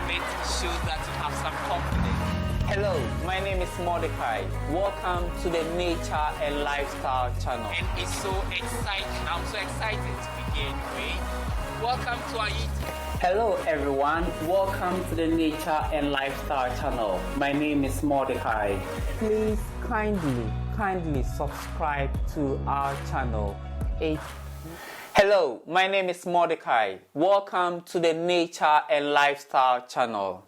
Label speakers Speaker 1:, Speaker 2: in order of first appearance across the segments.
Speaker 1: submit shows that you have some confidence.
Speaker 2: Hello, my name is Mordecai. Welcome to the Nature and Lifestyle channel.
Speaker 1: And it's so exciting. I'm so excited to begin with. Welcome to our YouTube.
Speaker 2: Hello everyone, welcome to the Nature and Lifestyle channel. My name is Mordecai. Please kindly subscribe to our channel. Hello, my name is Mordecai. Welcome to the Nature and Lifestyle channel.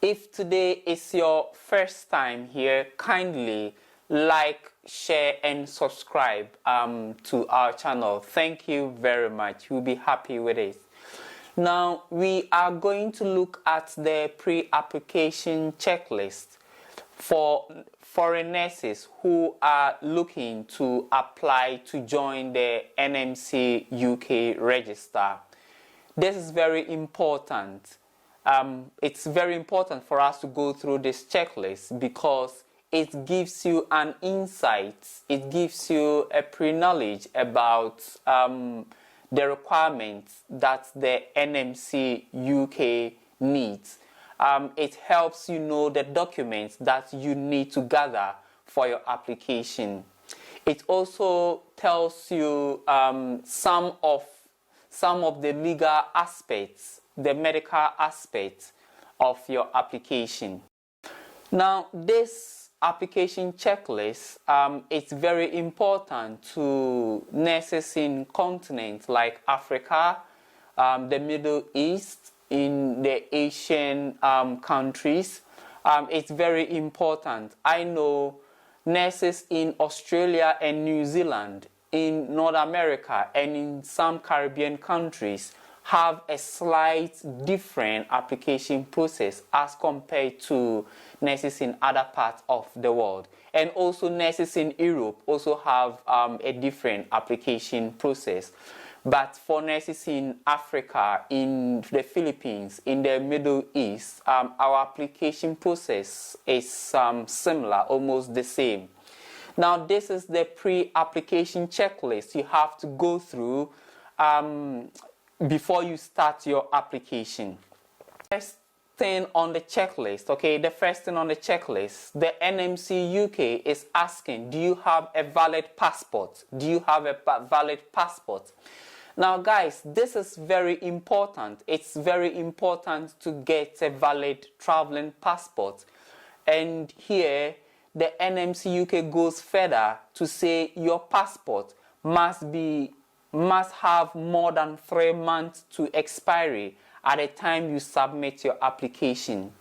Speaker 2: If today is your first time here, kindly like, share and subscribe to our channel. Thank you very much. We'll be happy with it. Now, we are going to look at the pre-application checklist for foreign nurses who are looking to apply to join the NMC-UK register. This is very important. It's very important for us to go through this checklist because it gives you an insight, it gives you a pre-knowledge about the requirements that the NMC-UK needs. It helps you know the documents that you need to gather for your application. It also tells you some of the legal aspects, the medical aspects of your application. Now, this application checklist, it's very important to nurses in continents like Africa, the Middle East, in the Asian countries. It's very important. I know nurses in Australia and New Zealand, in North America, and in some Caribbean countries have a slight different application process as compared to nurses in other parts of the world. And also nurses in Europe also have a different application process. But for nurses in Africa, in the Philippines, in the Middle East, our application process is similar, almost the same. Now, this is the pre-application checklist you have to go through before you start your application. First thing on the checklist, okay, the first thing on the checklist, the NMC-UK is asking, do you have a valid passport? Do you have a valid passport? Now, guys, this is very important. It's very important to get a valid traveling passport. And here, the NMC-UK goes further to say your passport must have more than 3 months to expiry at the time you submit your application.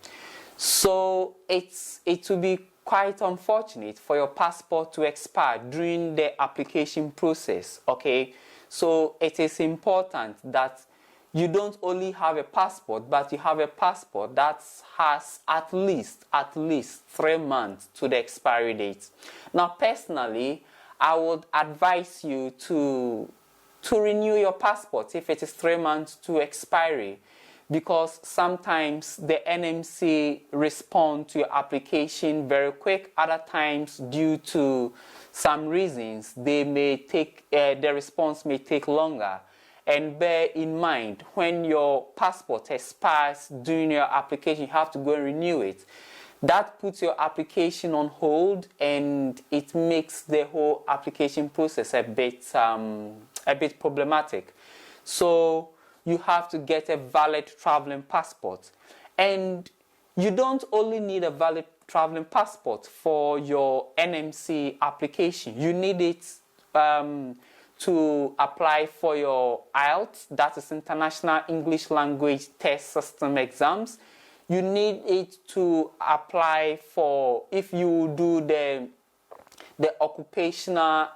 Speaker 2: So it will be quite unfortunate for your passport to expire during the application process, okay? So it is important that you don't only have a passport, but you have a passport that has at least 3 months to the expiry date. Now, personally, I would advise you to renew your passport if it is 3 months to expiry, because sometimes the NMC respond to your application very quick. Other times, due to some reasons, they may take the response may take longer. And bear in mind, when your passport expires during your application, you have to go and renew it. That puts your application on hold, and it makes the whole application process a bit problematic. So you have to get a valid traveling passport. And you don't only need a valid traveling passport for your NMC application. You need it to apply for your IELTS, that is International English Language Test System exams. You need it to apply for, if you do the occupational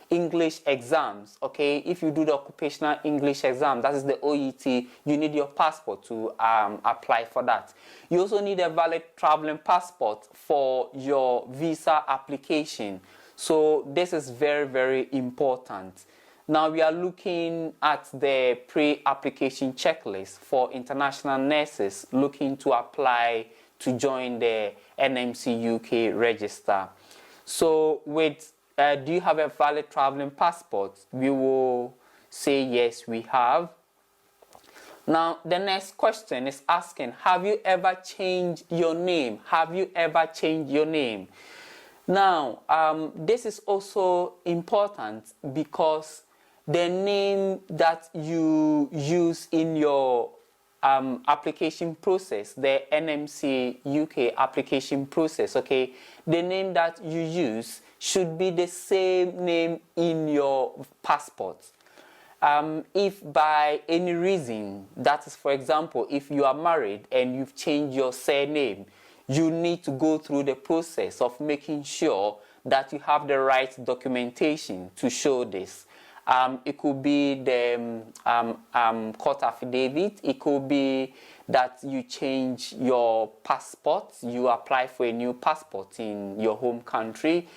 Speaker 2: English exams, okay? If you do the occupational English exam, that is the OET, you need your passport to apply for that. You also need a valid traveling passport for your visa application. So this is very, very important. Now we are looking at the pre-application checklist for international nurses looking to apply to join the NMC-UK register. So do you have a valid traveling passport? We will say yes, we have. Now, the next question is asking, have you ever changed your name? Have you ever changed your name? Now, this is also important because the name that you use in your application process, the NMC-UK application process, okay, the name that you use should be the same name in your passport. If by any reason, that is, for example, if you are married and you've changed your surname, you need to go through the process of making sure that you have the right documentation to show this. It could be the court affidavit. It could be that you change your passport. You apply for a new passport in your home country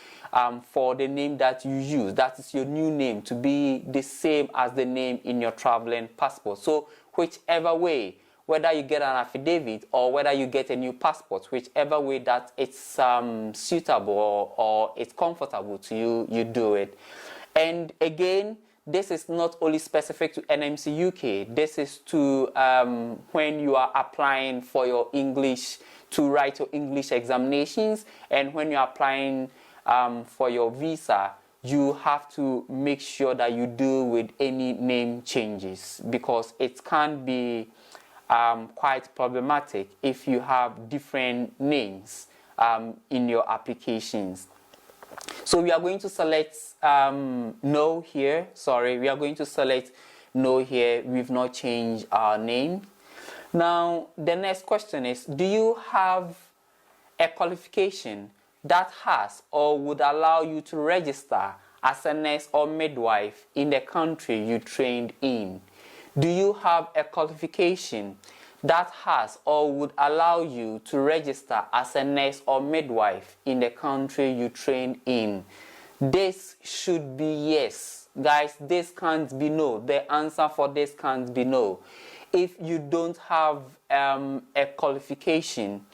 Speaker 2: for the name that you use. That is your new name to be the same as the name in your traveling passport. So whichever way, whether you get an affidavit or whether you get a new passport, whichever way that it's suitable or it's comfortable to you, you do it. And again, this is not only specific to NMC UK. This is to when you are applying for your English, to write your English examinations, and when you're applying for your visa, you have to make sure that you do with any name changes, because it can be quite problematic if you have different names in your applications. So we are going to select no here. Sorry, we are going to select no here. We've not changed our name. Now, the next question is, do you have a qualification that has or would allow you to register as a nurse or midwife in the country you trained in? Do you have a qualification that has or would allow you to register as a nurse or midwife in the country you trained in? This should be yes. Guys, this can't be no. The answer for this can't be no. If you don't have a qualification,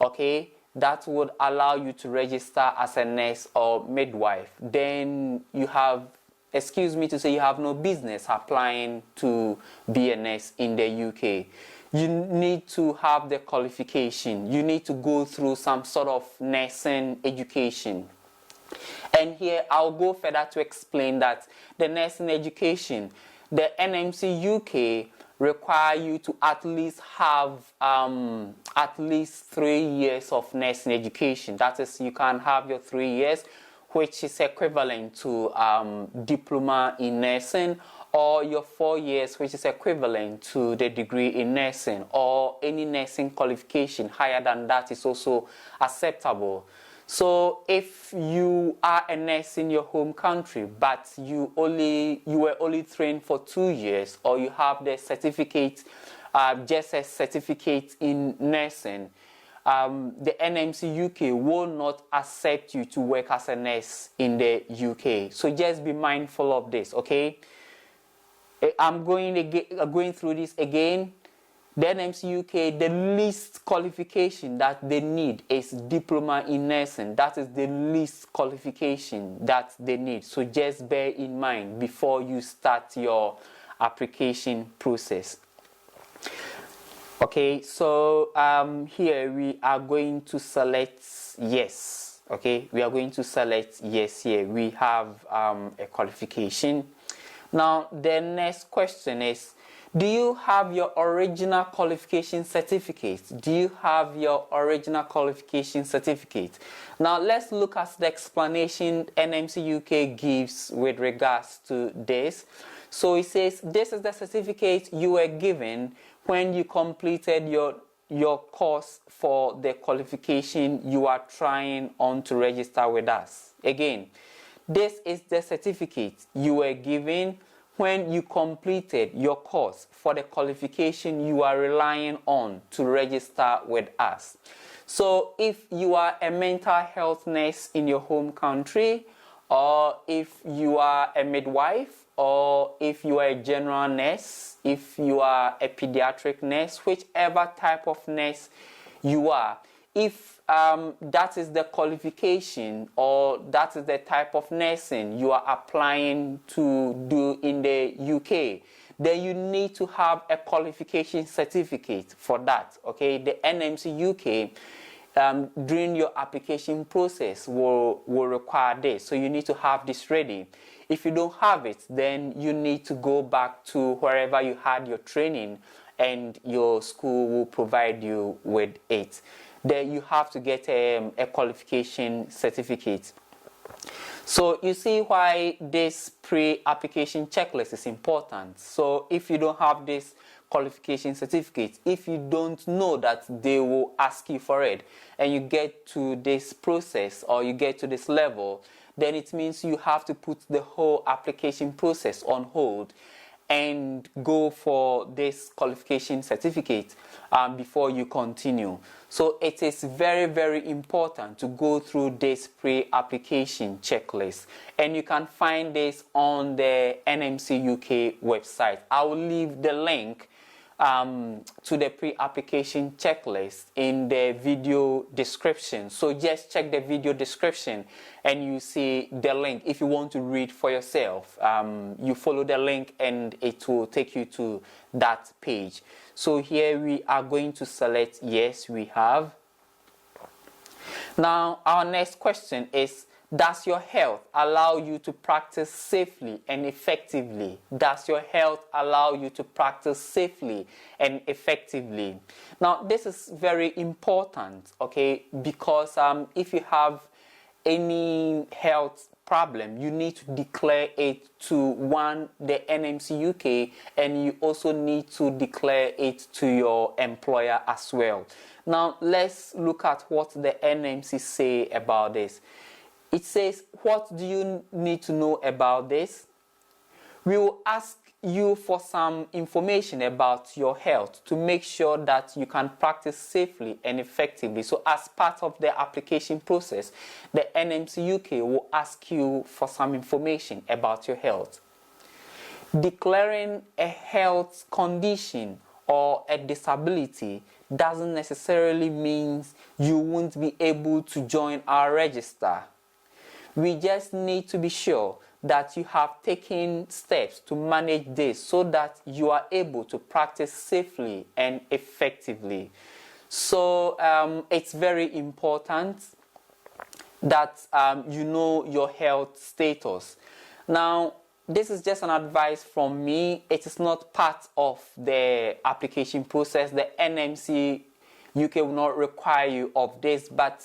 Speaker 2: okay, that would allow you to register as a nurse or midwife, then you have, excuse me to say, you have no business applying to be a nurse in the UK. You need to have the qualification. You need to go through some sort of nursing education. And here I'll go further to explain that the nursing education, the NMC UK require you to at least have at least 3 years of nursing education. That is, you can have your 3 years, which is equivalent to diploma in nursing, or your 4 years, which is equivalent to the degree in nursing, or any nursing qualification higher than that is also acceptable. So if you are a nurse in your home country, but you were only trained for 2 years, or you have the certificate, just a certificate in nursing, the NMC UK will not accept you to work as a nurse in the UK. So just be mindful of this, okay? I'm going through this again. The NMC UK, the least qualification that they need is diploma in nursing. That is the least qualification that they need. So just bear in mind before you start your application process. Okay, so here we are going to select yes. Okay, we are going to select yes here. We have a qualification. Now, the next question is, do you have your original qualification certificate? Do you have your original qualification certificate? Now, let's look at the explanation NMC UK gives with regards to this. So it says, this is the certificate you were given when you completed your course for the qualification you are trying on to register with us. Again, this is the certificate you were given when you completed your course for the qualification you are relying on to register with us. So if you are a mental health nurse in your home country, or if you are a midwife, or if you are a general nurse, if you are a pediatric nurse, whichever type of nurse you are, if that is the qualification or that is the type of nursing you are applying to do in the UK, then you need to have a qualification certificate for that. Okay, the NMC-UK during your application process will require this, so you need to have this ready. If you don't have it, then you need to go back to wherever you had your training and your school will provide you with it. Then you have to get a qualification certificate. So you see why this pre-application checklist is important. So if you don't have this qualification certificate, if you don't know that they will ask you for it, and you get to this process or you get to this level, then it means you have to put the whole application process on hold and go for this qualification certificate before you continue. So it is very, very important to go through this pre-application checklist, and you can find this on the NMC-UK website. I will leave the link to the pre-application checklist in the video description. So just check the video description and you see the link. If you want to read for yourself, you follow the link and it will take you to that page. So here we are going to select yes, we have. Now our next question is, does your health allow you to practice safely and effectively? Does your health allow you to practice safely and effectively? Now, this is very important, okay, because if you have any health problem, you need to declare it to the NMC-UK, and you also need to declare it to your employer as well. Now, let's look at what the NMC say about this. It says, what do you need to know about this? We will ask you for some information about your health to make sure that you can practice safely and effectively. So as part of the application process, the NMC-UK will ask you for some information about your health. Declaring a health condition or a disability doesn't necessarily mean you won't be able to join our register. We just need to be sure that you have taken steps to manage this so that you are able to practice safely and effectively. So it's very important that you know your health status. Now, this is just an advice from me. It is not part of the application process. The NMC-UK will not require you of this, but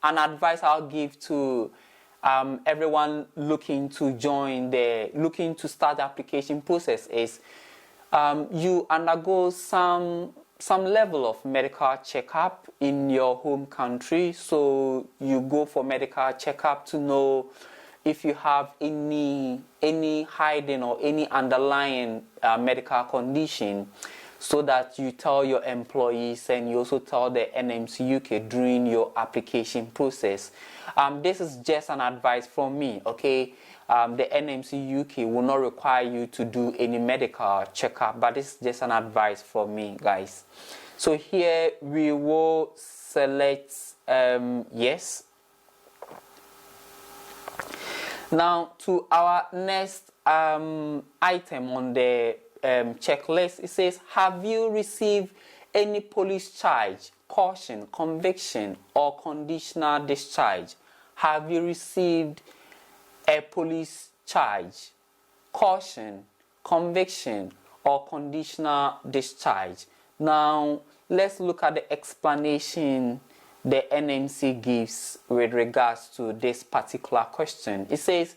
Speaker 2: an advice I'll give to everyone looking to start the application process is you undergo some level of medical checkup in your home country. So you go for medical checkup to know if you have any hidden or any underlying medical condition, so that you tell your employees and you also tell the NMC-UK during your application process. This is just an advice from me, okay? The NMC-UK will not require you to do any medical checkup, but this is just an advice from me, guys. So here we will select yes. Now to our next item on the checklist, it says, have you received any police charge, caution, conviction, or conditional discharge? Have you received a police charge, caution, conviction, or conditional discharge? Now, let's look at the explanation the NMC gives with regards to this particular question. It says,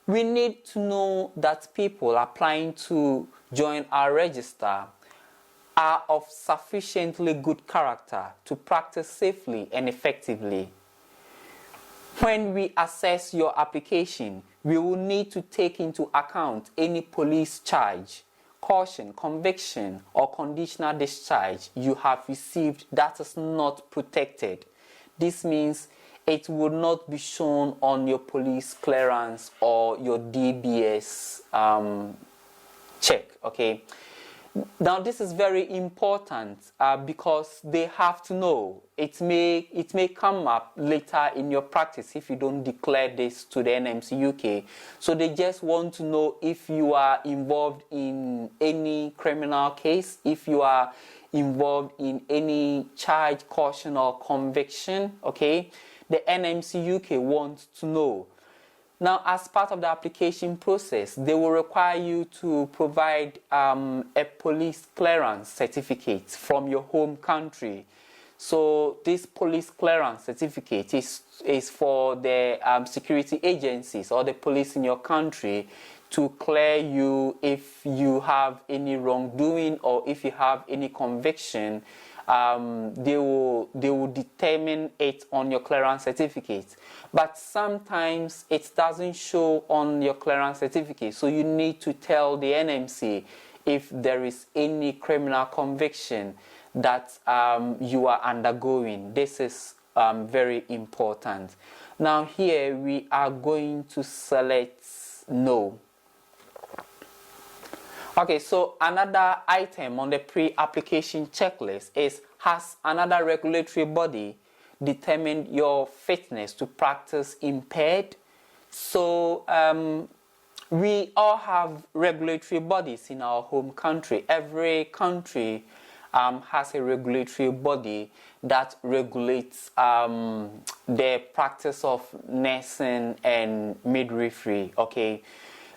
Speaker 2: we need to know that people applying to join our register are of sufficiently good character to practice safely and effectively. When we assess your application, we will need to take into account any police charge, caution, conviction, or conditional discharge you have received that is not protected. This means it will not be shown on your police clearance or your DBS check, okay? Now, this is very important because they have to know. It may come up later in your practice if you don't declare this to the NMC-UK. So they just want to know if you are involved in any criminal case, if you are involved in any charge, caution, or conviction. Okay, the NMC-UK wants to know. Now, as part of the application process, they will require you to provide a police clearance certificate from your home country. So this police clearance certificate is for the security agencies or the police in your country to clear you if you have any wrongdoing or if you have any conviction. They will determine it on your clearance certificate, but sometimes it doesn't show on your clearance certificate, so you need to tell the NMC if there is any criminal conviction that you are undergoing. This is very important. Now here we are going to select no. Okay, so another item on the pre-application checklist is, has another regulatory body determined your fitness to practice impaired? So we all have regulatory bodies in our home country. Every country has a regulatory body that regulates the practice of nursing and midwifery. Okay.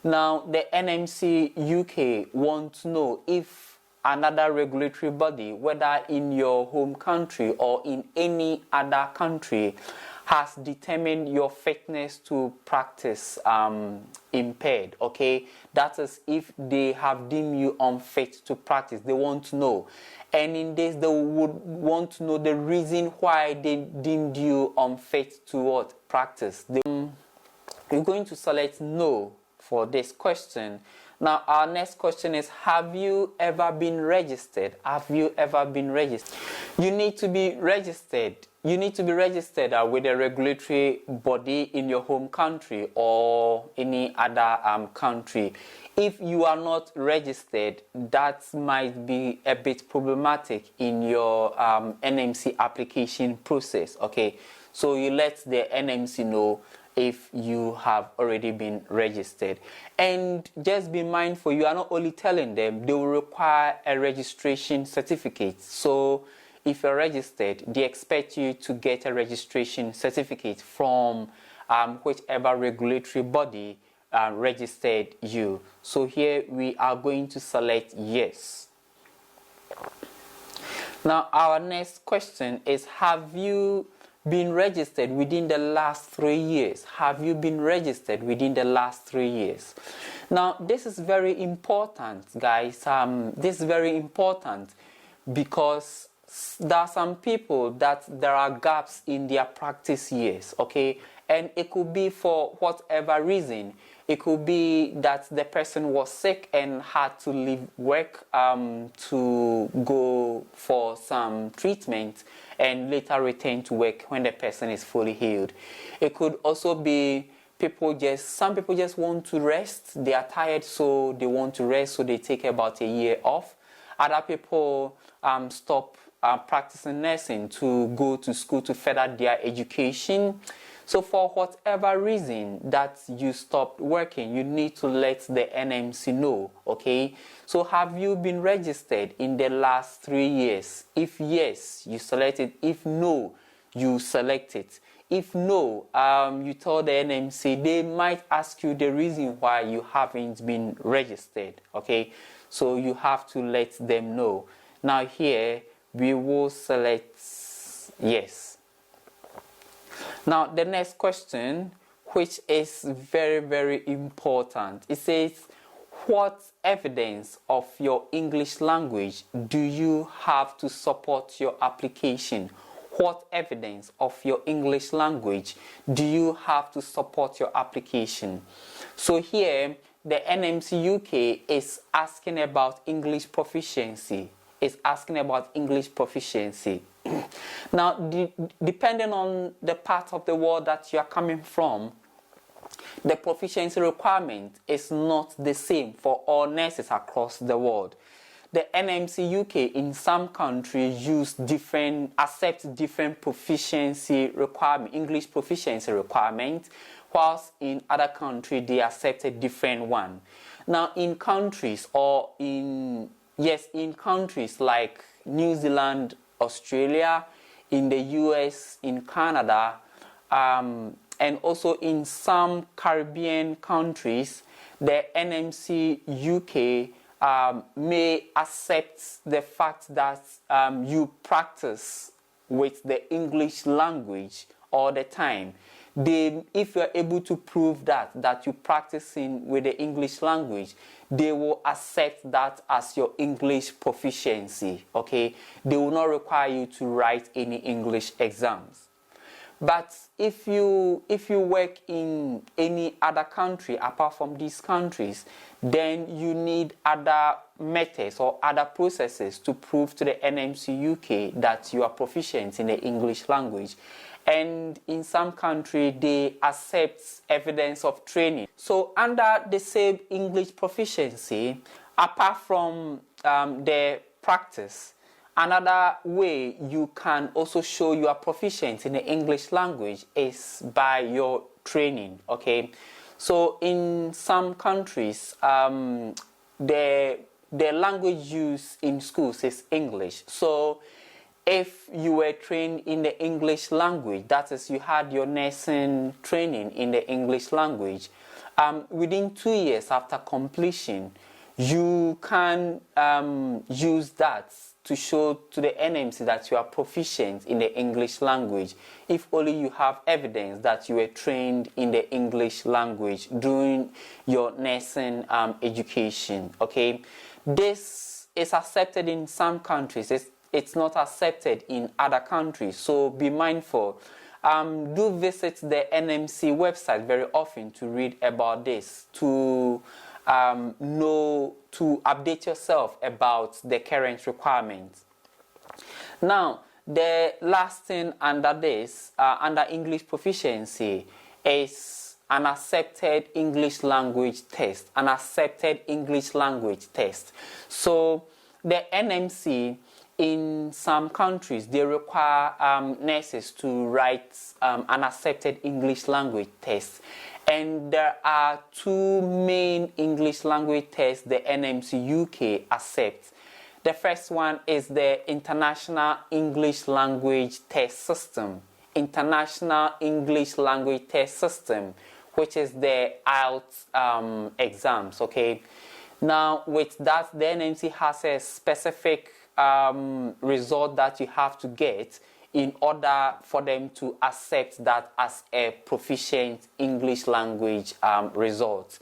Speaker 2: Now, the NMC-UK wants to know if another regulatory body, whether in your home country or in any other country, has determined your fitness to practice impaired. Okay, that is if they have deemed you unfit to practice. They want to know, and in this they would want to know the reason why they deemed you unfit to what practice. We're going to select no for this question. Now, our next question is, have you ever been registered? Have you ever been registered? You need to be registered. You need to be registered with a regulatory body in your home country or any other country. If you are not registered, that might be a bit problematic in your NMC application process. Okay, so you let the NMC know if you have already been registered. And just be mindful, you are not only telling them, they will require a registration certificate. So if you're registered, they expect you to get a registration certificate from whichever regulatory body registered you. So here we are going to select yes. Now, our next question is, have you been registered within the last 3 years? Have you been registered within the last 3 years? Now, this is very important, guys. This is very important because there are some people that there are gaps in their practice years, okay? And it could be for whatever reason. It could be that the person was sick and had to leave work to go for some treatment and later return to work when the person is fully healed. It could also be some people just want to rest. They are tired, so they want to rest, so they take about a year off. Other people stop practicing nursing to go to school to further their education. So for whatever reason that you stopped working, you need to let the NMC know, okay? So have you been registered in the last 3 years? If yes, you select it. If no, you select it. If no, you tell the NMC, they might ask you the reason why you haven't been registered, okay? So you have to let them know. Now here, we will select yes. Now, the next question, which is very, very important, it says, what evidence of your English language do you have to support your application? What evidence of your English language do you have to support your application? So here, the NMC-UK is asking about English proficiency. It's asking about English proficiency. Now, depending on the part of the world that you are coming from, the proficiency requirement is not the same for all nurses across the world. the NMC-UK in some countries accept different proficiency requirement, English proficiency requirements, whilst in other countries they accept a different one. Now in countries like New Zealand, Australia, in the US, in Canada, and also in some Caribbean countries, the NMC-UK may accept the fact that you practice with the English language all the time. If you are able to prove that you're practicing with the English language, they will accept that as your English proficiency, okay? They will not require you to write any English exams. But if you work in any other country apart from these countries, then you need other methods or other processes to prove to the NMC-UK that you are proficient in the English language. And in some countries, they accept evidence of training. So under the same English proficiency, apart from the practice, another way you can also show you are proficient in the English language is by your training, okay? So in some countries, the language used in schools is English. So if you were trained in the English language, that is, you had your nursing training in the English language, within 2 years after completion, you can use that to show to the NMC that you are proficient in the English language, if only you have evidence that you were trained in the English language during your nursing education, okay? This is accepted in some countries. It's not accepted in other countries, so be mindful. Do visit the NMC website very often to read about this, to update yourself about the current requirements. Now, the last thing under this, under English proficiency, is an accepted English language test. An accepted English language test. So, the NMC, in some countries, they require nurses to write an accepted English language test. And there are two main English language tests the NMC-UK accepts. The first one is the International English Language Test System. International English Language Test System, which is the IELTS exams, okay? Now, with that, the NMC has a specific result that you have to get in order for them to accept that as a proficient English language result.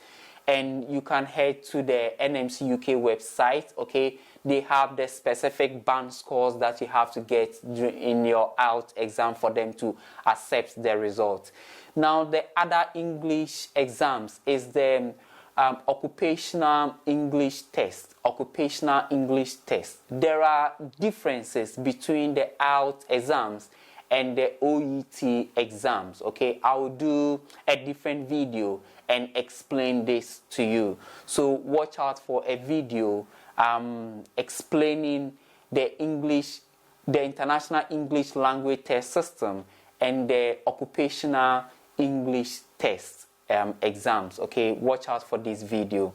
Speaker 2: And you can head to the NMC-UK website, okay? They have the specific band scores that you have to get in your IELTS exam for them to accept the result. Now, the other English exams is the occupational English test. Occupational English test. There are differences between the IELTS exams and the OET exams, okay? I will do a different video and explain this to you. So watch out for a video explaining the International English Language Test System and the occupational English test exams, okay? Watch out for this video.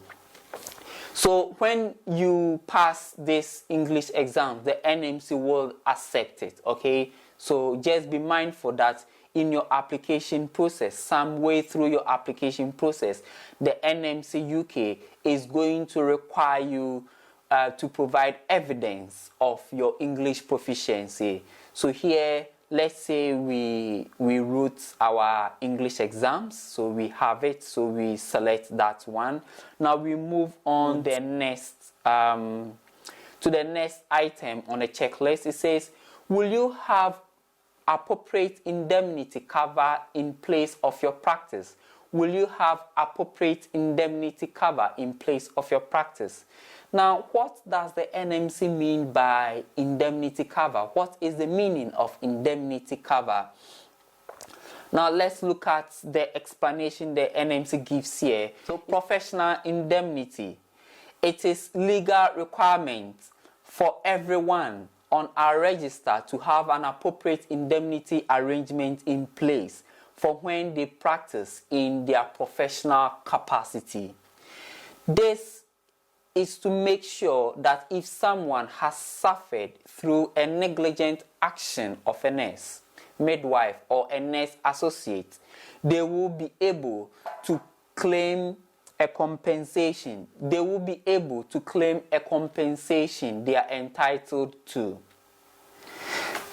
Speaker 2: So when you pass this English exam, the NMC will accept it, okay? So just be mindful that in your application process, some way through your application process, the NMC-UK is going to require you to provide evidence of your English proficiency. So here, let's say we wrote our English exams, so we have it, so we select that one. Now we move on the next to the next item on the checklist. It says, will you have appropriate indemnity cover in place of your practice? Will you have appropriate indemnity cover in place of your practice? Now, what does the NMC mean by indemnity cover? What is the meaning of indemnity cover? Now, let's look at the explanation the NMC gives here. So, professional indemnity It is legal requirement for everyone on our register to have an appropriate indemnity arrangement in place for when they practice in their professional capacity. This is to make sure that if someone has suffered through a negligent action of a nurse, midwife, or a nurse associate, they will be able to claim a compensation. They will be able to claim a compensation they are entitled to.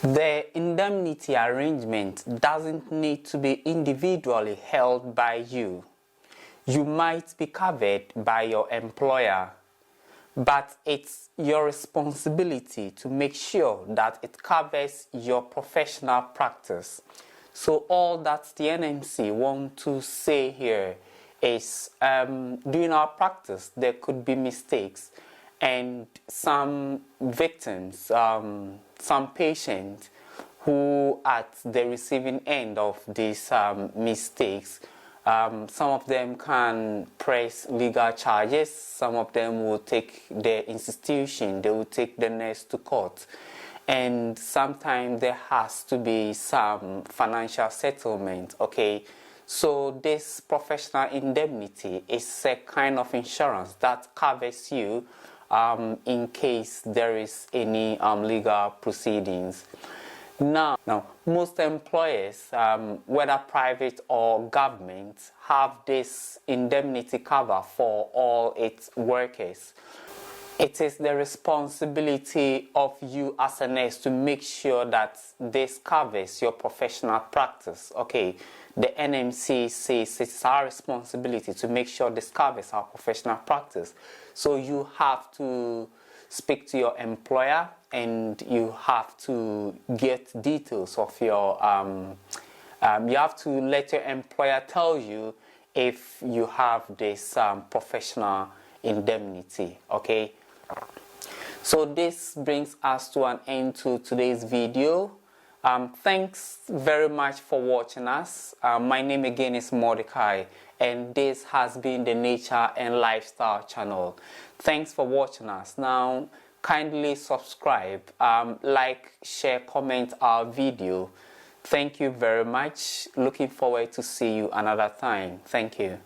Speaker 2: The indemnity arrangement doesn't need to be individually held by you. You might be covered by your employer, but it's your responsibility to make sure that it covers your professional practice. So all that the NMC want to say here is during our practice there could be mistakes, and some victims, some patients who at the receiving end of these mistakes, some of them can press legal charges, some of them will take the institution, they will take the nurse to court, and sometimes there has to be some financial settlement, okay? So this professional indemnity is a kind of insurance that covers you in case there is any legal proceedings. Now, most employers, whether private or government, have this indemnity cover for all its workers. It is the responsibility of you as a nurse to make sure that this covers your professional practice. Okay, the NMC says it's our responsibility to make sure this covers our professional practice. So you have to speak to your employer and you have to get details of your, you have to let your employer tell you if you have this professional indemnity, okay? So this brings us to an end to today's video. Thanks very much for watching us. My name again is Mordecai, and this has been the Nature and Lifestyle channel. Thanks for watching us. Now, kindly subscribe, like, share, comment our video. Thank you very much. Looking forward to see you another time. Thank you.